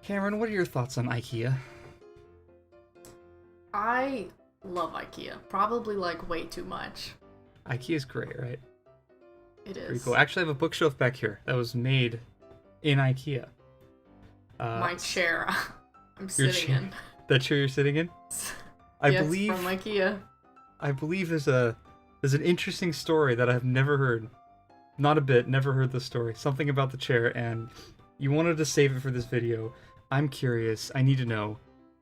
Cameron, what are your thoughts on IKEA? I love IKEA. Probably like way too much. IKEA's great, right? It is. Pretty cool. Actually, I have a bookshelf back here that was made in IKEA. My chair I'm Your sitting chair. in. That chair you're sitting in? I Yes, believe from IKEA. I believe there's an interesting story that I've never heard. Not a bit, never heard the story. Something about the chair, and you wanted to save it for this video. I'm curious. I need to know.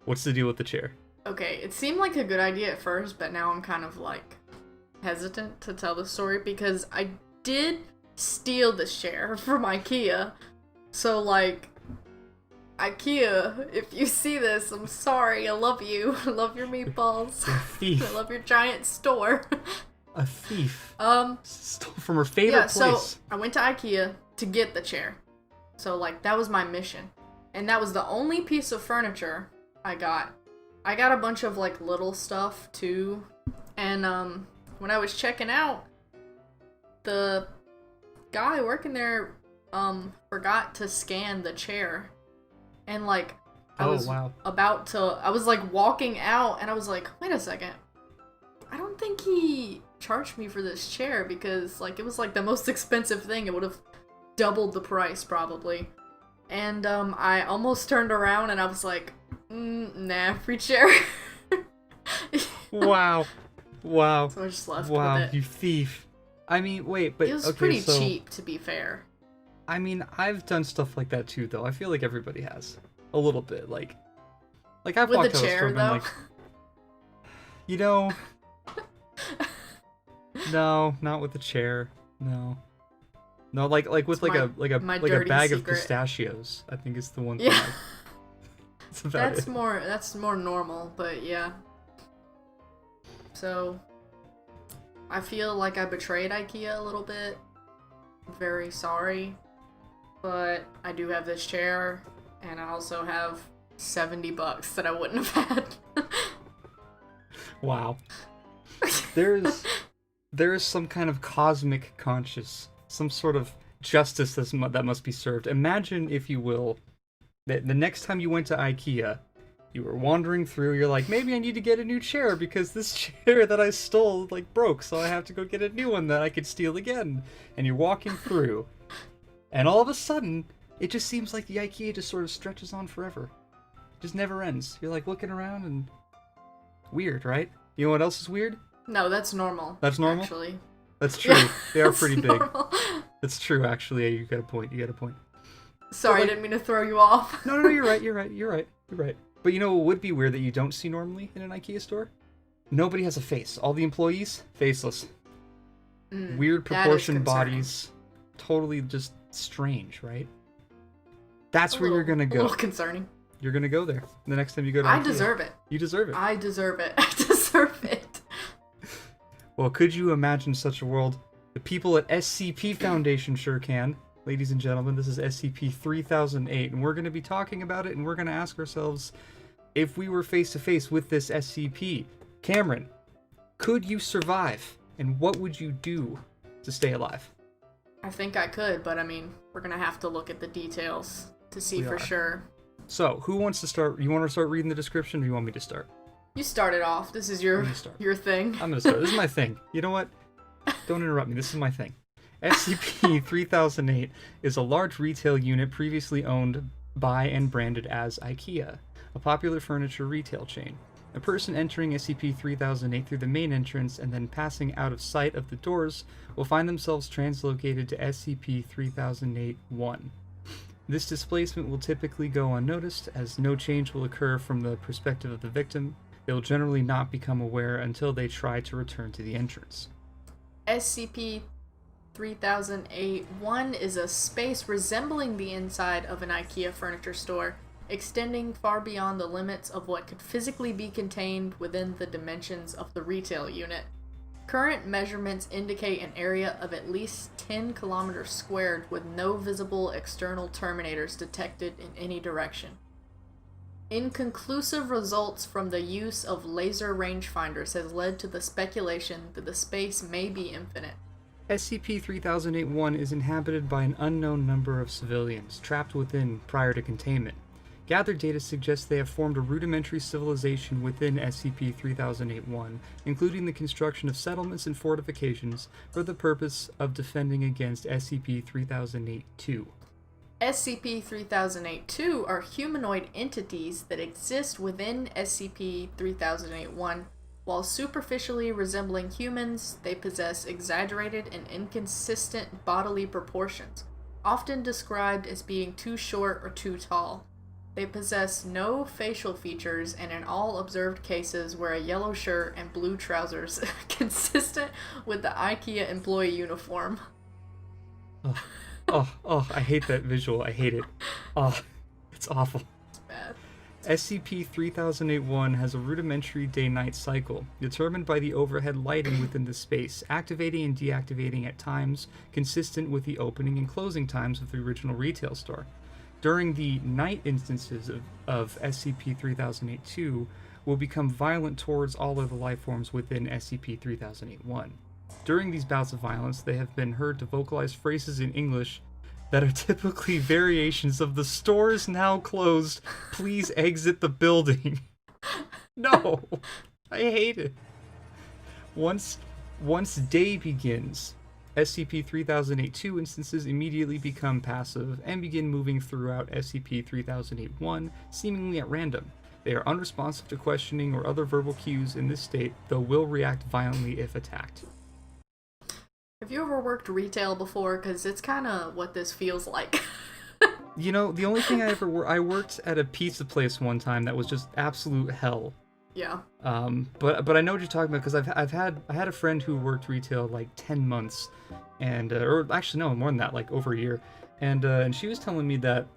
What's the deal with the chair? Okay, it seemed like a good idea at first, but now I'm kind of like hesitant to tell the story because I did steal this chair from IKEA. So like, IKEA, if you see this, I'm sorry. I love you. I love your meatballs. You're a thief. I love your giant store. A thief. Stole from her favorite Yeah, place. so I went to IKEA to get the chair. So like that was my mission. And that was the only piece of furniture I got. I got a bunch of like little stuff too. And when I was checking out, the guy working there forgot to scan the chair. And like I was like walking out and I was like, wait a second. I don't think he charged me for this chair because like it was like the most expensive thing. It would have doubled the price probably. And I almost turned around and I was like, nah, free chair. Wow. So I just left with it. You thief. I mean, wait, but It was okay, pretty so, cheap, to be fair. I mean, I've done stuff like that too, though. I feel like everybody has. A little bit. Like I've With walked the out of a store chair, and been though? like, you know... No, not with the chair. No, like with It's like a my bag dirty of secret. pistachios. I think is the one. Yeah. Thing that's about it. That's more normal, but yeah. So I feel like I betrayed IKEA a little bit. Very sorry. But I do have this chair and I also have $70 that I wouldn't have had. Wow. There is some kind of cosmic conscious, some sort of justice that must be served. Imagine, if you will, that the next time you went to IKEA, you were wandering through, you're like, maybe I need to get a new chair because this chair that I stole, like, broke, so I have to go get a new one that I could steal again. And you're walking through, and all of a sudden, it just seems like the IKEA just sort of stretches on forever. It just never ends. You're, like, looking around and... Weird, right? You know what else is weird? No, that's normal. That's normal? Actually. That's true. Yeah, They are pretty big. normal. It's true, actually. Yeah, you got a point. Sorry, like- I didn't mean to throw you off. No, you're right. But you know what would be weird that you don't see normally in an IKEA store? Nobody has a face. All the employees, faceless. Weird that is proportioned concerning. bodies. Totally just strange, right? That's where A you're gonna A go. little concerning. You're gonna go there the next time you go to I IKEA. deserve it. You deserve it. I deserve it. I deserve it. Well, could you imagine such a world? The people at SCP Foundation sure can. Ladies and gentlemen, this is SCP-3008, and we're going to be talking about it, and we're going to ask ourselves, if we were face-to-face with this SCP, Cameron, could you survive? And what would you do to stay alive? I think I could, but I mean, we're gonna have to look at the details to see We for are. sure. So, who wants to start? You want to start reading the description, or do you want me to start? You started off. This is your me start. your thing. I'm going to start. This is my thing. You know what? Don't interrupt me. This is my thing. SCP-3008 is a large retail unit previously owned by and branded as IKEA, a popular furniture retail chain. A person entering SCP-3008 through the main entrance and then passing out of sight of the doors will find themselves translocated to SCP-3008-1. This displacement will typically go unnoticed, as no change will occur from the perspective of the victim. They will generally not become aware until they try to return to the entrance. SCP-3008-1 is a space resembling the inside of an IKEA furniture store, extending far beyond the limits of what could physically be contained within the dimensions of the retail unit. Current measurements indicate an area of at least 10 kilometers squared with no visible external terminators detected in any direction. Inconclusive results from the use of laser rangefinders has led to the speculation that the space may be infinite. SCP-3008-1 is inhabited by an unknown number of civilians trapped within prior to containment. Gathered data suggests they have formed a rudimentary civilization within SCP-3008-1, including the construction of settlements and fortifications for the purpose of defending against SCP-3008-2. SCP-3008-2 are humanoid entities that exist within SCP-3008-1. While superficially resembling humans, they possess exaggerated and inconsistent bodily proportions, often described as being too short or too tall. They possess no facial features and in all observed cases wear a yellow shirt and blue trousers, consistent with the IKEA employee uniform. I hate that visual. I hate it. It's awful. It's bad. SCP-3008-1 has a rudimentary day-night cycle, determined by the overhead lighting within the space, activating and deactivating at times consistent with the opening and closing times of the original retail store. During the night instances of SCP-3008-2 will become violent towards all of the life forms within SCP-3008-1. During these bouts of violence, they have been heard to vocalize phrases in English that are typically variations of "the store is now closed, please exit the building." No, I hate it. Once day begins, SCP-3008-2 instances immediately become passive and begin moving throughout SCP-3008-1, seemingly at random. They are unresponsive to questioning or other verbal cues in this state, though will react violently if attacked. Have you ever worked retail before? Because it's kind of what this feels like. You know, the only thing I worked at a pizza place one time that was just absolute hell. Yeah. But I know what you're talking about because I had a friend who worked retail like 10 months, and or actually no, more than that, like over a year, and she was telling me that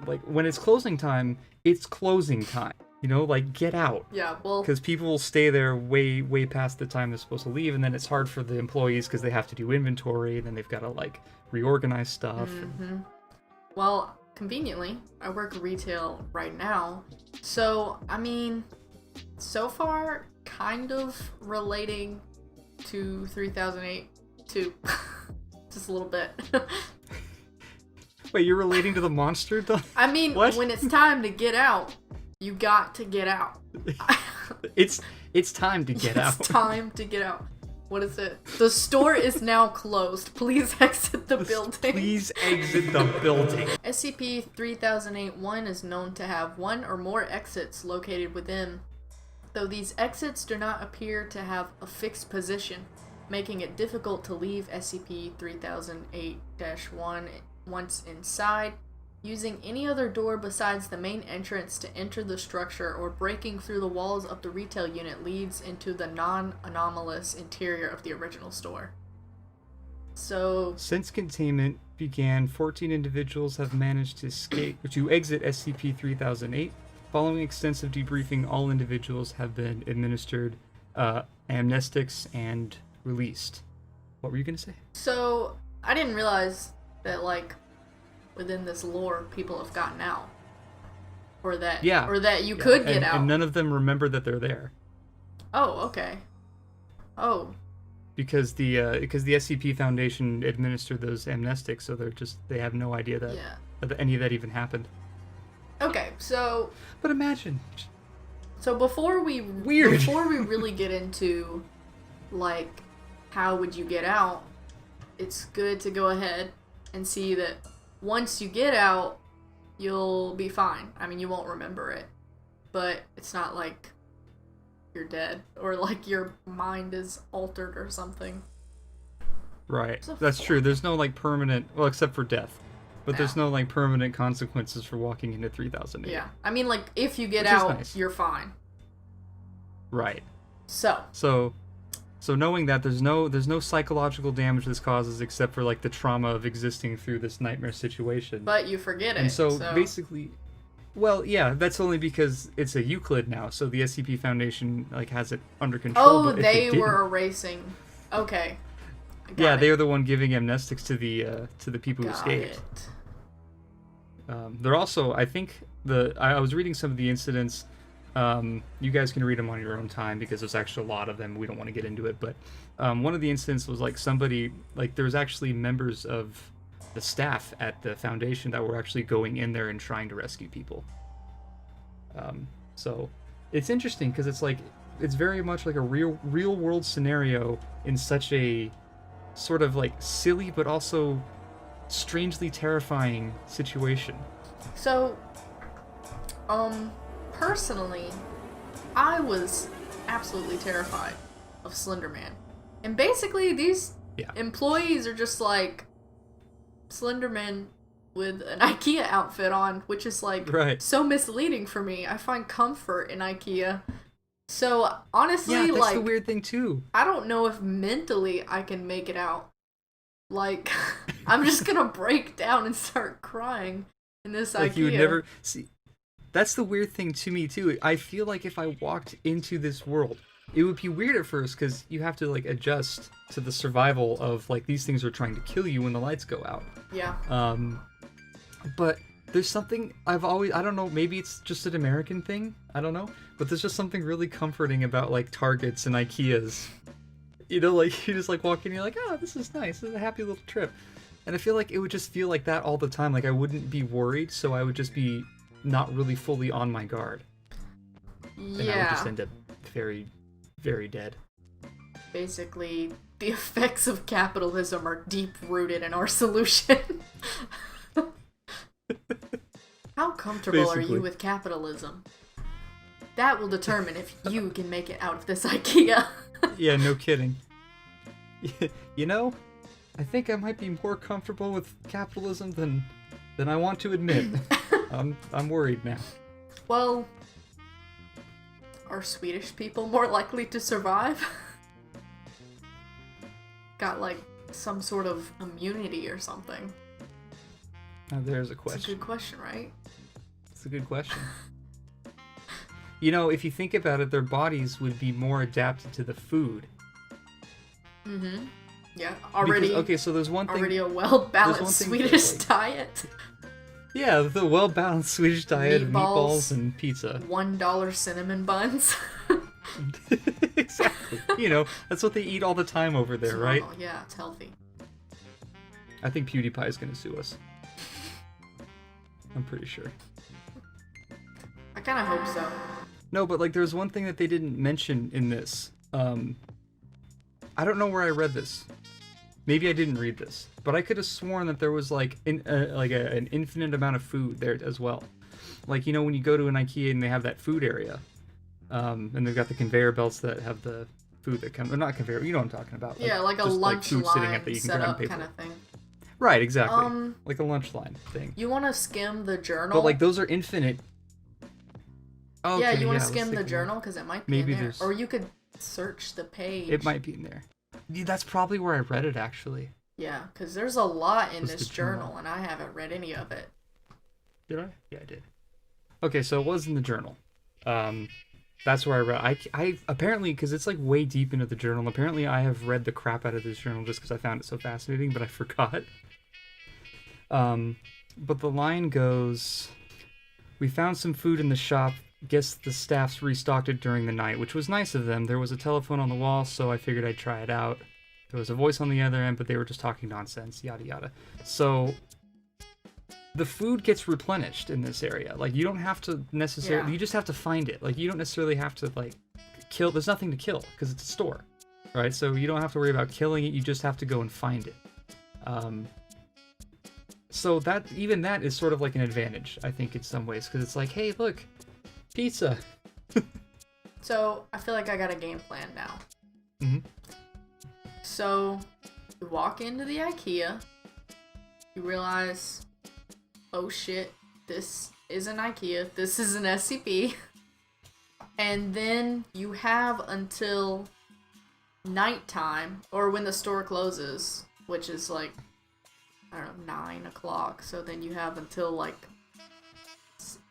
like when it's closing time, it's closing time. You know, like, get out. Yeah, well... Because people will stay there way past the time they're supposed to leave, and then it's hard for the employees because they have to do inventory, and then they've got to, like, reorganize stuff. Mm-hmm. Well, conveniently, I work retail right now, so, I mean, so far, kind of relating to 3008 too. Just a little bit. Wait, you're relating to the monster, though? I mean, what? When it's time to get out... You got to get out. It's time to get out. It's time to get out. What is it? The store is now closed. Please exit the building. Please exit the building. SCP-3008-1 is known to have one or more exits located within, though these exits do not appear to have a fixed position, making it difficult to leave SCP-3008-1 once inside. Using any other door besides the main entrance to enter the structure or breaking through the walls of the retail unit leads into the non-anomalous interior of the original store. So... Since containment began, 14 individuals have managed to exit SCP-3008. Following extensive debriefing, all individuals have been administered amnestics and released. What were you going to say? So, I didn't realize that, like... within this lore, people have gotten out, or that you could get out, and none of them remember that they're there. Oh, okay. Oh, because the SCP Foundation administered those amnestics, so they have no idea that any of that even happened. Okay, so. But imagine. So before we really get into, like, how would you get out? It's good to go ahead and see that. Once you get out, you'll be fine. I mean, you won't remember it. But it's not like you're dead or like your mind is altered or something. Right. That's true. There's no like permanent, well, except for death. But there's no like permanent consequences for walking into 3008. Yeah. I mean, like, if you get out, you're fine. Right. So knowing that there's no psychological damage this causes except for like the trauma of existing through this nightmare situation. But you forget it. And so basically, well, yeah, that's only because it's a Euclid now. So the SCP Foundation like has it under control. Oh, they were erasing. Okay. Yeah, they are the one giving amnestics to the people who escaped. They're also, I think I was reading some of the incidents. You guys can read them on your own time because there's actually a lot of them. We don't want to get into it, but one of the incidents was like somebody, like there was actually members of the staff at the Foundation that were actually going in there and trying to rescue people. So it's interesting because it's very much like a real world scenario in such a sort of like silly but also strangely terrifying situation. So, personally, I was absolutely terrified of Slender Man. And basically, these employees are just like Slender Man with an IKEA outfit on, which is like so misleading for me. I find comfort in IKEA. So, honestly, yeah, that's like, the weird thing too. I don't know if mentally I can make it out. Like, I'm just gonna break down and start crying in this IKEA. Like, you would never see. That's the weird thing to me too. I feel like if I walked into this world, it would be weird at first because you have to like adjust to the survival of like these things are trying to kill you when the lights go out. Yeah. But there's something I don't know, maybe it's just an American thing, I don't know, but there's just something really comforting about like Targets and IKEAs. You know, like you just like walk in and you're like, oh, this is nice, this is a happy little trip. And I feel like it would just feel like that all the time. Like I wouldn't be worried, so I would just be not really fully on my guard. Yeah. And I would just end up very, very dead. Basically, the effects of capitalism are deep-rooted in our solution. How comfortable are you with capitalism? That will determine if you can make it out of this IKEA. Yeah, no kidding. You know, I think I might be more comfortable with capitalism than I want to admit. I'm worried now. Well, are Swedish people more likely to survive? Got like some sort of immunity or something. Now there's a question. It's a good question, right? It's a good question. You know, if you think about it, their bodies would be more adapted to the food. Mm-hmm. Yeah, already. Because, okay, so there's one thing. Already a well-balanced Swedish diet. Yeah, the well-balanced Swedish diet of meatballs and pizza. $1 cinnamon buns. Exactly. You know, that's what they eat all the time over there, right? Yeah, it's healthy. I think PewDiePie is gonna sue us. I'm pretty sure. I kind of hope so. No, but like there's one thing that they didn't mention in this. I don't know where I read this. Maybe I didn't read this, but I could have sworn that there was like an infinite amount of food there as well. Like, you know, when you go to an IKEA and they have that food area, and they've got the conveyor belts that have the food that come, or not conveyor, you know what I'm talking about. Yeah, like a lunch food line sitting at that you can grab and pay kind for. of thing. Right, exactly. Like a lunch line thing. You want to skim the journal? But like those are infinite. Okay, yeah, you want to skim the journal because it might be maybe in there, there's... or you could search the page. It might be in there. Yeah, that's probably where I read it, actually. Yeah, because there's a lot in this journal, and I haven't read any of it. Did I? Yeah, I did. Okay, so it was in the journal. That's where I read. I apparently, because it's like way deep into the journal. Apparently, I have read the crap out of this journal just because I found it so fascinating, but I forgot. But the line goes, "We found some food in the shop. Guess the staff's restocked it during the night, which was nice of them. There was a telephone on the wall, so I figured I'd try it out. There was a voice on the other end, but they were just talking nonsense, yada yada." So the food gets replenished in this area. Like, you don't have to necessarily, you just have to find it. Like, you don't necessarily have to, like, kill, there's nothing to kill, because it's a store, right? So you don't have to worry about killing it, you just have to go and find it. So that, even that is sort of like an advantage, I think, in some ways, because it's like, hey, look, pizza. So, I feel like I got a game plan now. Mm-hmm. So, you walk into the IKEA, you realize, oh shit, this isn't IKEA, this is an SCP. And then you have until nighttime, or when the store closes, which is like, I don't know, 9 o'clock. So then you have until like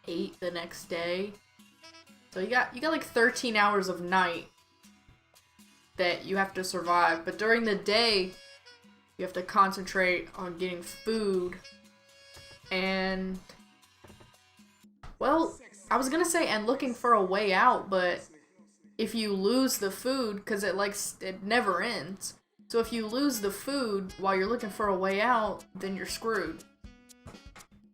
8 the next day. So you got like 13 hours of night that you have to survive. But during the day, you have to concentrate on getting food. And, well, I was gonna say, and looking for a way out, but if you lose the food, because it never ends. So if you lose the food while you're looking for a way out, then you're screwed.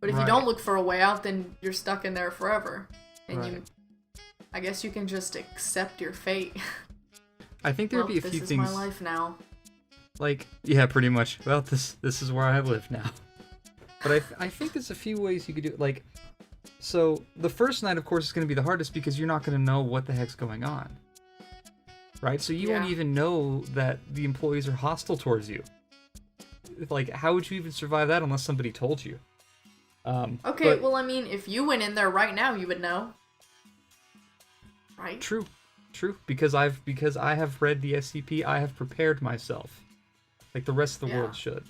But if you don't look for a way out, then you're stuck in there forever. And you, I guess you can just accept your fate. I think there'd be a few this is things. my life now. Like, yeah, pretty much. Well, this is where I live now. But I think there's a few ways you could do it. Like, so the first night, of course, is going to be the hardest because you're not going to know what the heck's going on. Right? So you won't even know that the employees are hostile towards you. Like, how would you even survive that unless somebody told you? Okay, well, I mean, if you went in there right now, you would know. Right? True. Because I have read the SCP, I have prepared myself. Like the rest of the world should.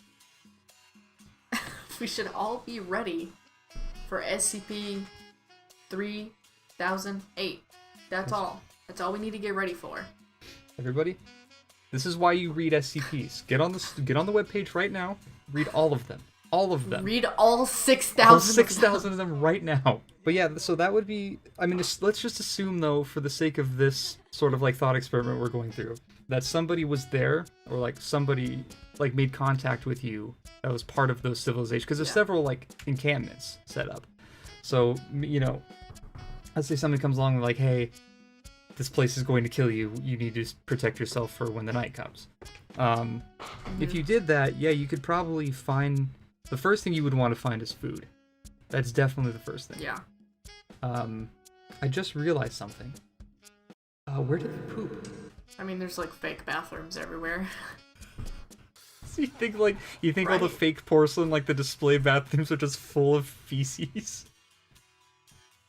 We should all be ready for SCP 3008. That's all. That's all we need to get ready for. Everybody, this is why you read SCPs. Get on the webpage right now. Read all of them. All of them. Read all 6,000 all 6,000 of them right now. But yeah, so that would be... I mean, let's just assume, though, for the sake of this sort of, like, thought experiment we're going through, that somebody was there, or, like, somebody, like, made contact with you that was part of those civilizations. Because there's several, like, encampments set up. So, you know, let's say somebody comes along and like, hey, this place is going to kill you. You need to protect yourself for when the night comes. If you did that, yeah, you could probably find... The first thing you would want to find is food. That's definitely the first thing. Yeah. I just realized something. Where did they poop? I mean, there's like fake bathrooms everywhere. So you think all the fake porcelain, like the display bathrooms, are just full of feces?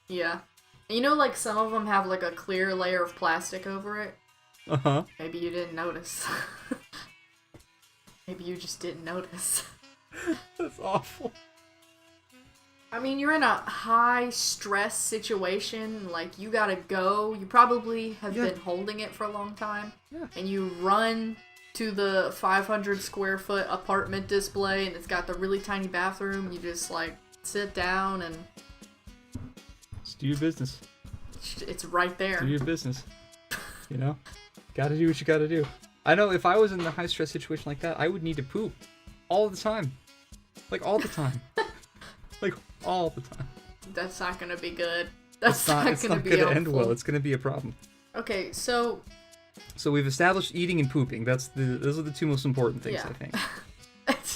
Yeah. You know, like some of them have like a clear layer of plastic over it. Uh-huh. Maybe you didn't notice. Maybe you just didn't notice. That's awful. I mean, you're in a high stress situation, like you gotta go. You probably have been holding it for a long time. Yeah. And you run to the 500 square foot apartment display and it's got the really tiny bathroom. You just like sit down and... Just do your business. It's right there. Do your business. You know? Gotta do what you gotta do. I know if I was in a high stress situation like that, I would need to poop. All the time. Like, all the time. Like, all the time. That's not gonna be good. That's not it's gonna not be gonna helpful. end well. It's gonna be a problem. Okay, so we've established eating and pooping. Those are the two most important things, I think.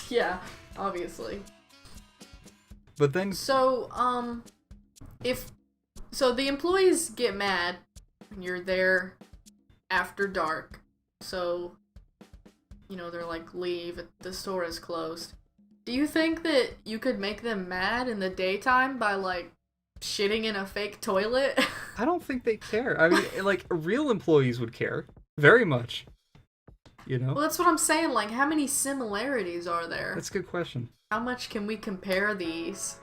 Yeah, obviously. But then... So, So the employees get mad when you're there after dark. So, you know, they're like, leave, the store is closed. Do you think that you could make them mad in the daytime by, like, shitting in a fake toilet? I don't think they care. I mean, like, real employees would care. Very much. You know? Well, that's what I'm saying. Like, how many similarities are there? That's a good question. How much can we compare these?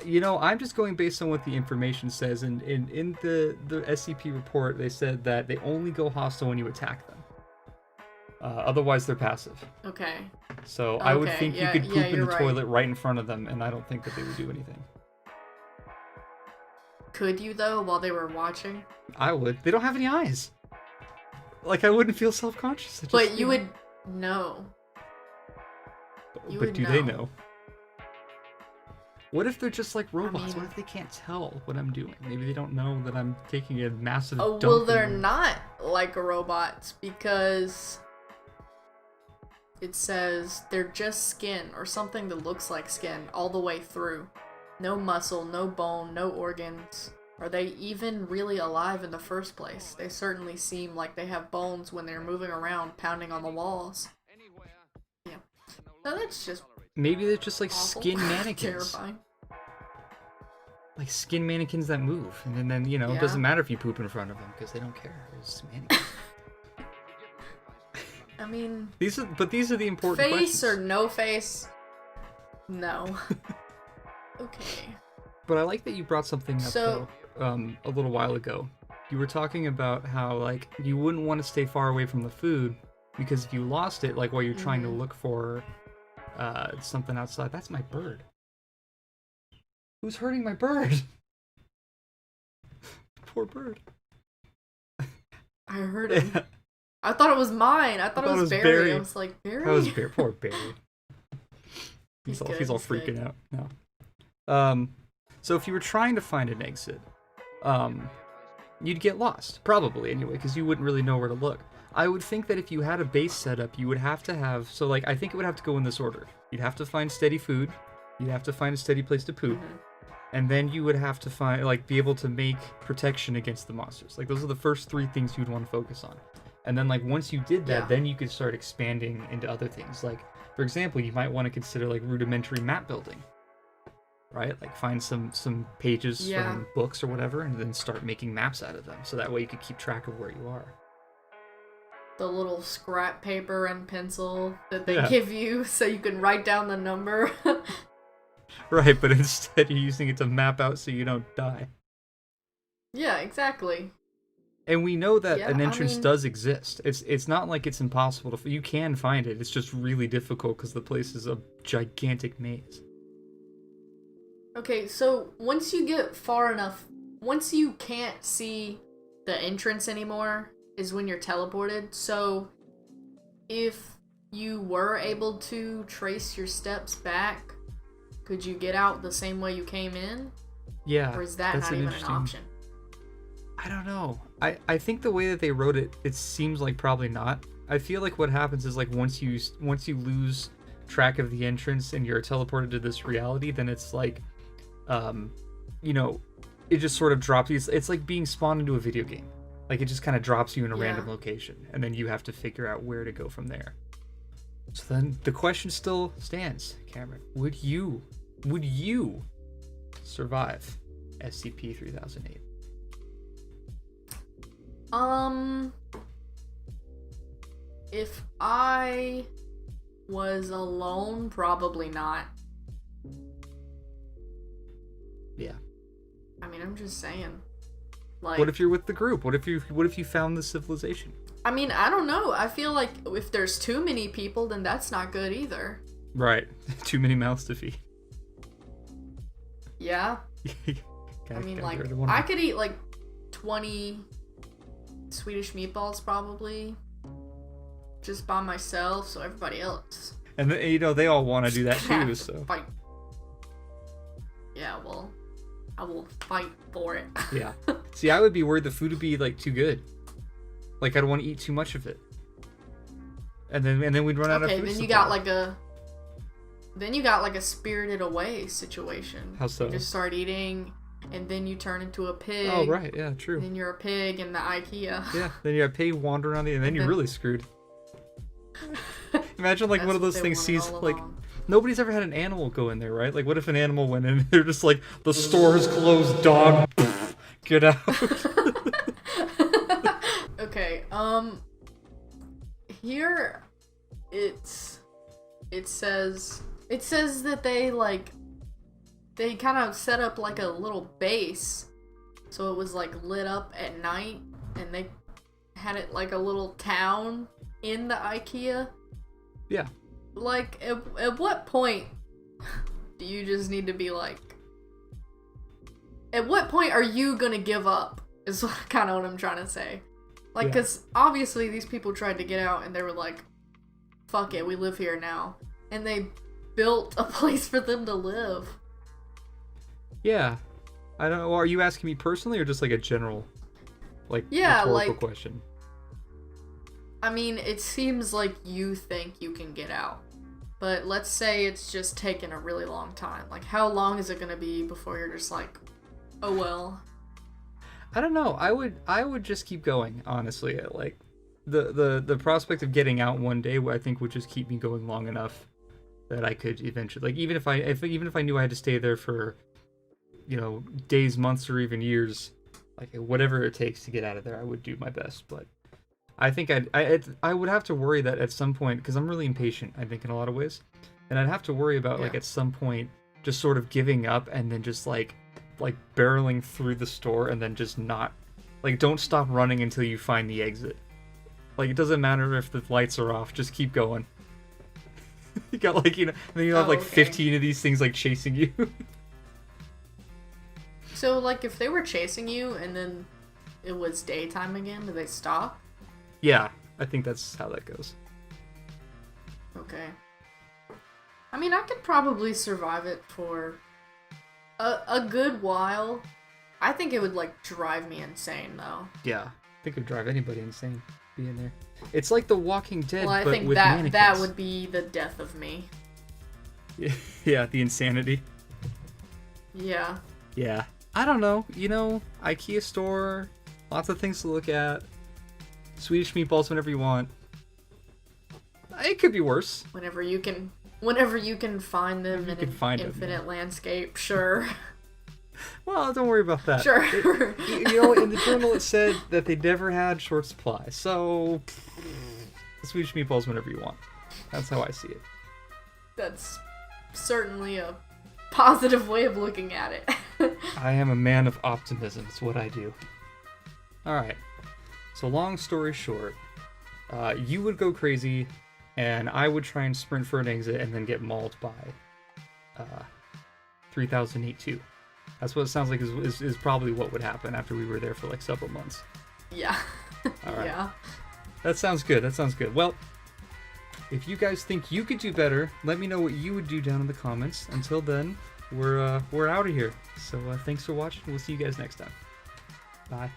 You know, I'm just going based on what the information says. And in the SCP report, they said that they only go hostile when you attack them. Otherwise, they're passive. Okay. So I would think you could poop in the right. toilet right in front of them, and I don't think that they would do anything. Could you, though, while they were watching? I would. They don't have any eyes. Like, I wouldn't feel self-conscious. But you would know. But do they know? What if they're just like robots? What if they can't tell what I'm doing? Maybe they don't know that I'm taking a massive dump. Well, they're not like robots because it says they're just skin or something that looks like skin all the way through. No muscle, no bone, no organs. Are they even really alive in the first place? They certainly seem like they have bones when they're moving around, pounding on the walls. Yeah. No, that's just... Maybe they're just like awful. skin mannequins. Terrifying. Like skin mannequins that move. And then you know, it doesn't matter if you poop in front of them because they don't care. They're just mannequins. I mean... These are the important face questions. or no face? No. Okay. But I like that you brought something up, So... though, a little while ago. You were talking about how, like, you wouldn't want to stay far away from the food because if you lost it, like, while you're trying to look for something outside. That's my bird. Who's hurting my bird? Poor bird. I heard him. I thought it was mine. I thought it was Barry. I was like, Barry? That was Barry. Poor Barry. He's all freaking out now. So if you were trying to find an exit, you'd get lost, probably anyway, because you wouldn't really know where to look. I would think that if you had a base setup, you would have to have, so like, I think it would have to go in this order. You'd have to find steady food, you'd have to find a steady place to poop, and then you would have to find, like, be able to make protection against the monsters. Like, those are the first 3 things you'd want to focus on. And then, like, once you did that, then you could start expanding into other things. Like, for example, you might want to consider, like, rudimentary map building. Right? Like, find some pages from books or whatever, and then start making maps out of them. So that way you could keep track of where you are. The little scrap paper and pencil that they give you so you can write down the number. Right, but instead you're using it to map out so you don't die. Yeah, exactly. And we know that an entrance does exist. It's not like it's impossible to... You can find it. It's just really difficult because the place is a gigantic maze. Okay, so once you get far enough... Once you can't see the entrance anymore is when you're teleported. So if you were able to trace your steps back, could you get out the same way you came in? Yeah. Or is that not even an option? I don't know. I think the way that they wrote it, it seems like probably not. I feel like what happens is, like, once you lose track of the entrance and you're teleported to this reality, then it's like, you know, it just sort of drops you. It's like being spawned into a video game. Like, it just kind of drops you in a random location, and then you have to figure out where to go from there. So then the question still stands, Cameron. Would you survive SCP-3008? If I was alone, probably not. Yeah. I mean, I'm just saying. Like, what if you're with the group? What if you found the civilization? I mean, I don't know. I feel like if there's too many people, then that's not good either. Right. Too many mouths to feed. Yeah. I mean, like, I could eat like 20 Swedish meatballs probably just by myself, so everybody else. And you know, they all want to do that too, so. Fight. Yeah, well, I will fight for it. Yeah. See, I would be worried the food would be like too good. Like, I'd want to eat too much of it. And then we'd run out of food. Okay, then you got like a Spirited Away situation. How so? You just start eating, and then you turn into a pig. Oh, right, yeah, true. And then you're a pig in the IKEA. Yeah, then you got a pig wandering around and then you're really screwed. Imagine, like, one of those things sees, like, nobody's ever had an animal go in there, right? Like, what if an animal went in and they're just like, the store is closed, dog, get out. Okay, here it says that they kind of set up like a little base, so it was like lit up at night, and they had it like a little town in the IKEA. Yeah. Like, at what point do you just need to be like, at what point are you gonna give up, is kind of what I'm trying to say. Like, because obviously these people tried to get out and they were like, fuck it, we live here now. And they built a place for them to live. Yeah. I don't know, are you asking me personally or just like a general, like, rhetorical question? I mean, it seems like you think you can get out. But let's say it's just taken a really long time. Like, how long is it going to be before you're just like, oh well? I don't know. I would just keep going, honestly. Like, the prospect of getting out one day, I think, would just keep me going long enough that I could eventually, like, even if I knew I had to stay there for, you know, days, months, or even years, like, whatever it takes to get out of there, I would do my best. But I think I would have to worry that at some point, because I'm really impatient, I think, in a lot of ways, and I'd have to worry about like at some point just sort of giving up and then just like barreling through the store and then just not, like, don't stop running until you find the exit. Like, it doesn't matter if the lights are off, just keep going. You got, like, you know, and then you have like 15 of these things like chasing you. So, like, if they were chasing you and then it was daytime again, do they stop? Yeah, I think that's how that goes. Okay. I mean, I could probably survive it for a good while. I think it would like drive me insane though. Yeah, I think it would drive anybody insane being there. It's like The Walking Dead, Well, I but think with that mannequins. would be the death of me. Yeah, the insanity. Yeah. Yeah. I don't know. You know, IKEA store, lots of things to look at. Swedish meatballs whenever you want. It could be worse. Whenever you can find them in an infinite landscape, sure. Well, don't worry about that. Sure. You know, in the journal it said that they never had short supply. So, Swedish meatballs whenever you want. That's how I see it. That's certainly a positive way of looking at it. I am a man of optimism. It's what I do. Alright. So long story short, you would go crazy, and I would try and sprint for an exit and then get mauled by 3008 too. That's what it sounds like is probably what would happen after we were there for like several months. Yeah. All right. Yeah. That sounds good. That sounds good. Well, if you guys think you could do better, let me know what you would do down in the comments. Until then, we're out of here. So thanks for watching. We'll see you guys next time. Bye.